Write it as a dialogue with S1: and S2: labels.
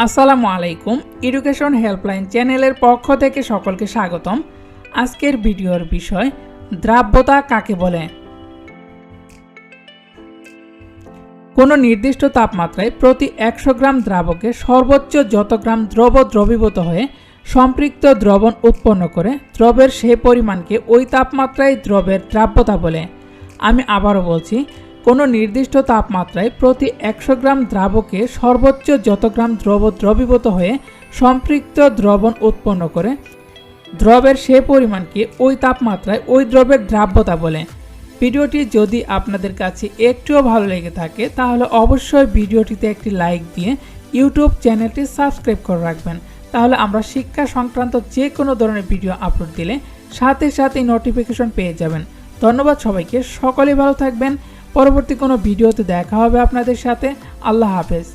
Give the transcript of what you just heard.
S1: আসসালামু আলাইকুম। Education helpline চ্যানেলের পক্ষ থেকে সকলকে স্বাগতম। আজকের ভিডিওর বিষয় দ্রাব্যতা কাকে বলে। কোনো নির্দিষ্ট তাপমাত্রায় প্রতি 100 গ্রাম দ্রাবকে সর্বোচ্চ যত গ্রাম দ্রব দ্রবীভূত হয়ে সম্পৃক্ত দ্রবণ উৎপন্ন করে দ্রবের সেই পরিমাণকে ওই তাপমাত্রায় দ্রবের দ্রাব্যতা বলে। আমি আবারও বলছি, কোনো নির্দিষ্ট তাপমাত্রায় প্রতি 100 গ্রাম দ্রাবকে সর্বোচ্চ যত গ্রাম দ্রব দ্রবীভূত হয়ে সম্পৃক্ত দ্রবণ উৎপন্ন করে দ্রবের সেই পরিমাণকে ওই তাপমাত্রায় ওই দ্রবের দ্রাব্যতা বলে। ভিডিওটি যদি আপনাদের কাছে একটুও ভালো লেগে থাকে তাহলে অবশ্যই ভিডিওটিতে একটি লাইক দিয়ে ইউটিউব চ্যানেলটি সাবস্ক্রাইব করে রাখবেন। তাহলে আমরা শিক্ষা সংক্রান্ত যে কোনো ধরনের ভিডিও আপলোড দিলে সাথে সাথে নোটিফিকেশন পেয়ে যাবেন। ধন্যবাদ সবাইকে, সকলেই ভালো থাকবেন। পরবর্তী কোনো ভিডিওতে দেখা হবে আপনাদের সাথে। আল্লাহ হাফেজ।